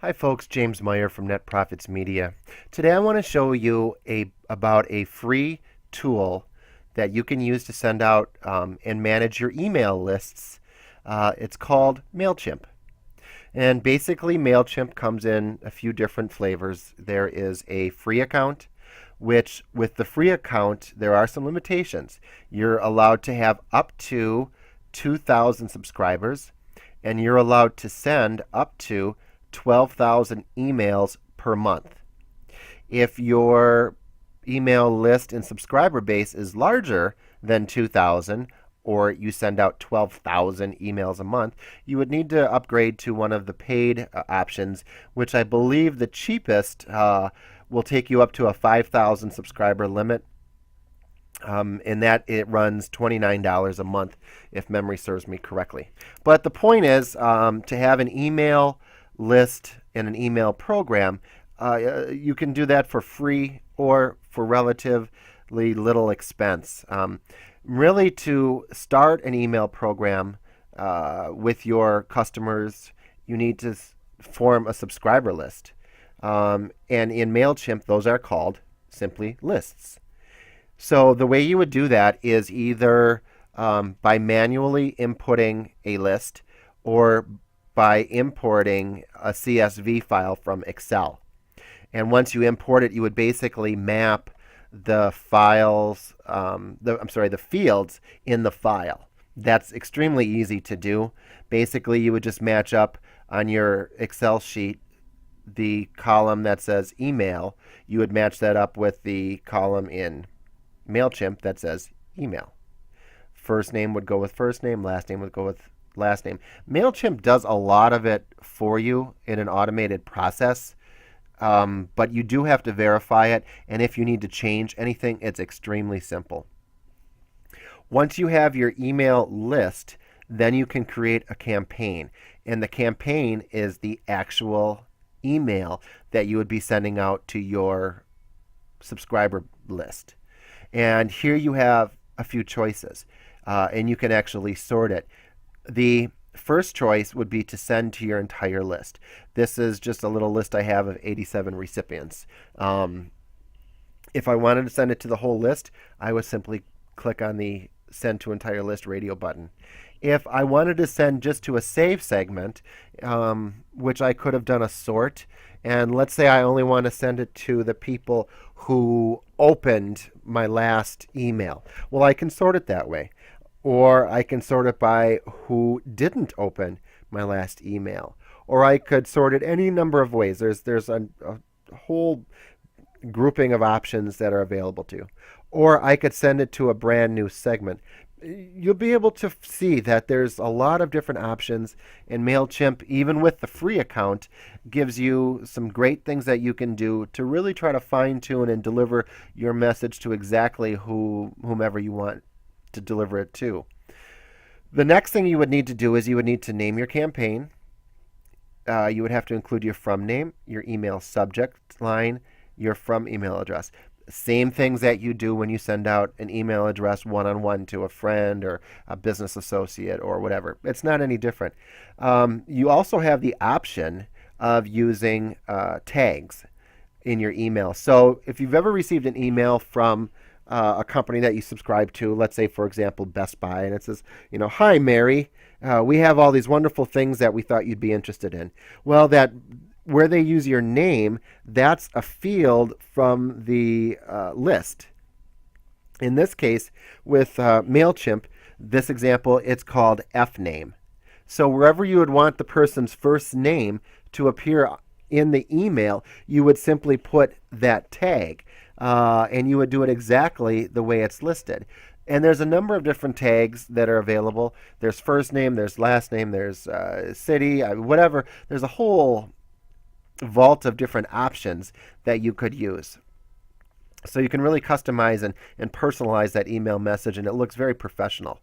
Hi folks, James Meyer from Net Profits Media. Today I want to show you about a free tool that you can use to send out and manage your email lists. It's called MailChimp. And basically MailChimp comes in a few different flavors. There is a free account, which with the free account there are some limitations. You're allowed to have up to 2,000 subscribers, and you're allowed to send up to 12,000 emails per month. If your email list and subscriber base is larger than 2,000, or you send out 12,000 emails a month, you would need to upgrade to one of the paid options, which I believe the cheapest will take you up to a 5,000 subscriber limit. And that it runs $29 a month, if memory serves me correctly. But the point is to have an email list and an email program. You can do that for free or for relatively little expense. Really, to start an email program with your customers, you need to form a subscriber list. And in MailChimp, those are called simply lists. So the way you would do that is either by manually inputting a list or by importing a CSV file from Excel. And once you import it, you would basically map the files, the fields in the file. That's extremely easy to do. Basically, you would just match up on your Excel sheet the column that says email. You would match that up with the column in MailChimp that says email. First name would go with first name, last name would go with last name. MailChimp does a lot of it for you in an automated process, but you do have to verify it, and if you need to change anything, it's extremely simple. Once you have your email list, then you can create a campaign, and the campaign is the actual email that you would be sending out to your subscriber list. And here you have a few choices, and you can actually sort it. The first choice would be to send to your entire list. This is just a little list I have of 87 recipients. If I wanted to send it to the whole list, I would simply click on the Send to Entire List radio button. If I wanted to send just to a save segment, which I could have done a sort, and let's say I only want to send it to the people who opened my last email. Well, I can sort it that way. Or I can sort it by who didn't open my last email. Or I could sort it any number of ways. There's a whole grouping of options that are available to you. Or I could send it to a brand new segment. You'll be able to see that there's a lot of different options, and MailChimp, even with the free account, gives you some great things that you can do to really try to fine-tune and deliver your message to exactly whomever you want to deliver it to. The next thing you would need to do is you would need to name your campaign. You would have to include your from name, your email subject line, your from email address. Same things that you do when you send out an email address one-on-one to a friend or a business associate or whatever. It's not any different. You also have the option of using tags in your email. So if you've ever received an email from a company that you subscribe to, let's say, for example, Best Buy, and it says, "Hi, Mary, we have all these wonderful things that we thought you'd be interested in." Well, that where they use your name, that's a field from the list. In this case, with MailChimp, this example, it's called FName. So wherever you would want the person's first name to appear in the email, you would simply put that tag, and you would do it exactly the way it's listed. And there's a number of different tags that are available. There's first name, there's last name, there's city, whatever. There's a whole vault of different options that you could use. So you can really customize and personalize that email message, and it looks very professional.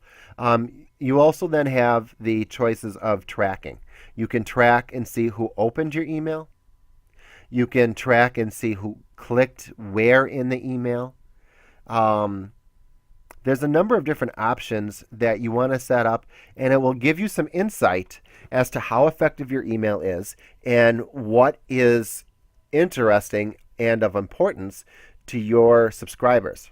You also then have the choices of tracking. You can track and see who opened your email. You can track and see who clicked where in the email. There's a number of different options that you want to set up, and it will give you some insight as to how effective your email is and what is interesting and of importance to your subscribers.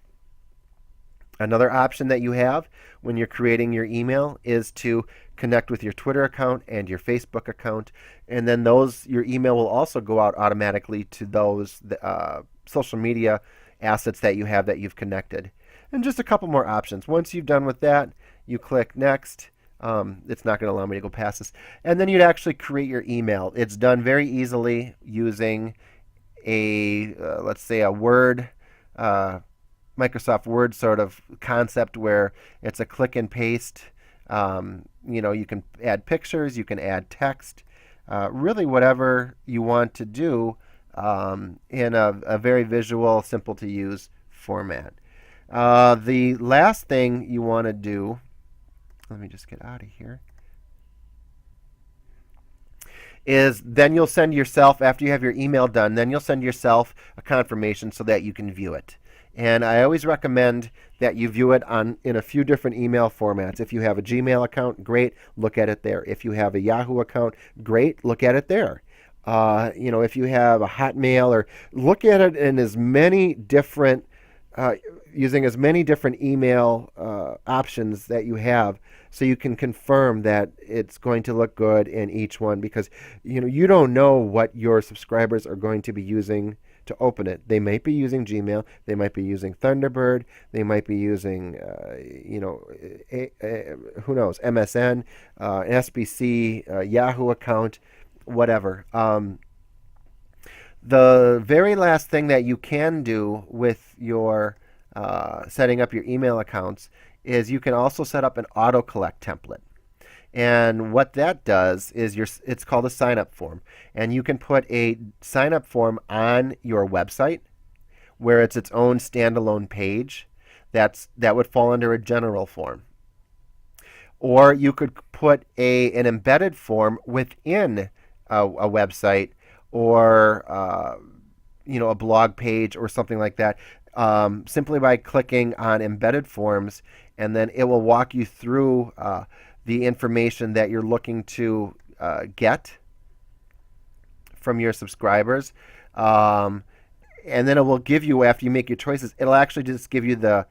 Another option that you have when you're creating your email is to connect with your Twitter account and your Facebook account, and then your email will also go out automatically to those social media assets that you have that you've connected. And just a couple more options. Once you've done with that, you click next. It's not going to allow me to go past this. And then you'd actually create your email. It's done very easily using let's say a Word, Microsoft Word sort of concept where it's a click and paste. You can add pictures, you can add text, really whatever you want to do in a very visual, simple to use format. The last thing you want to do, let me just get out of here, is then you'll send yourself, after you have your email done, then you'll send yourself a confirmation so that you can view it. And I always recommend that you view it in a few different email formats. If you have a Gmail account, great, look at it there. If you have a Yahoo account, great, look at it there. If you have a Hotmail, or look at it in as many different using as many different email options that you have, so you can confirm that it's going to look good in each one, because you don't know what your subscribers are going to be using to open it. They might be using Gmail, they might be using Thunderbird, they might be using who knows, MSN, SBC, Yahoo account, whatever. The very last thing that you can do with your setting up your email accounts is you can also set up an auto-collect template. And what that does is it's called a sign-up form. And you can put a sign-up form on your website where it's its own standalone page. That would fall under a general form. Or you could put an embedded form within a website, or a blog page or something like that, simply by clicking on embedded forms, and then it will walk you through the information that you're looking to get from your subscribers. And then it will give you, after you make your choices, it'll actually just give you the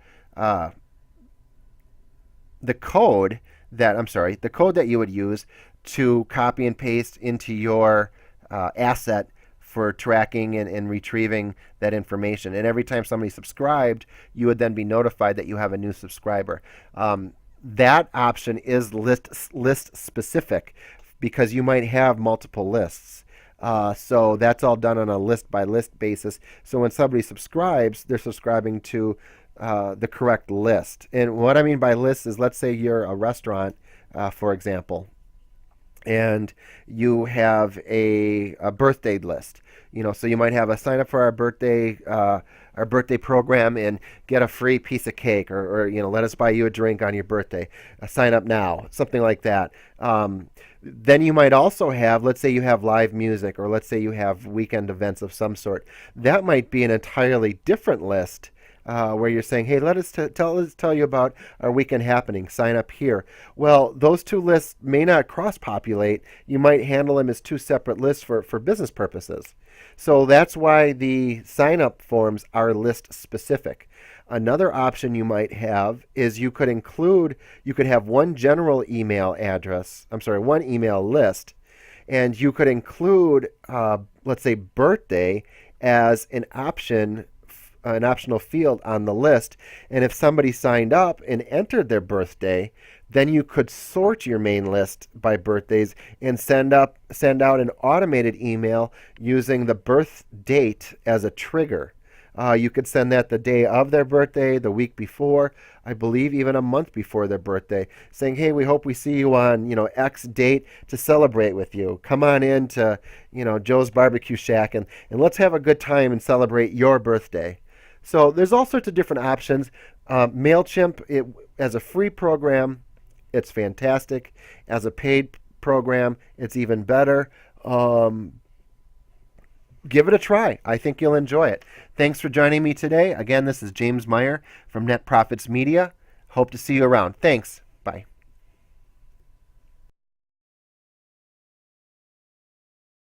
code that you would use to copy and paste into your asset for tracking and retrieving that information. And every time somebody subscribed, you would then be notified that you have a new subscriber. That option is list specific, because you might have multiple lists. So that's all done on a list by list basis. So when somebody subscribes, they're subscribing to the correct list. And what I mean by list is, let's say you're a restaurant, for example, and you have a birthday list. So you might have a sign up for our birthday program and get a free piece of cake, or let us buy you a drink on your birthday. Sign up now, something like that. Then you might also have, let's say you have live music, or let's say you have weekend events of some sort. That might be an entirely different list, where you're saying, hey, let's tell you about our weekend happening. Sign up here. Well, those two lists may not cross-populate. You might handle them as two separate lists for business purposes. So that's why the sign-up forms are list-specific. Another option you might have is you could have one general email one email list, and you could include, let's say, birthday as an optional field on the list. And if somebody signed up and entered their birthday, then you could sort your main list by birthdays and send out an automated email using the birth date as a trigger. You could send that the day of their birthday, the week before, I believe even a month before their birthday, saying, hey, we hope we see you on, X date to celebrate with you. Come on in to, Joe's Barbecue Shack, and let's have a good time and celebrate your birthday. So there's all sorts of different options. MailChimp, as a free program, it's fantastic. As a paid program, it's even better. Give it a try. I think you'll enjoy it. Thanks for joining me today. Again, this is James Meyer from Net Profits Media. Hope to see you around. Thanks. Bye.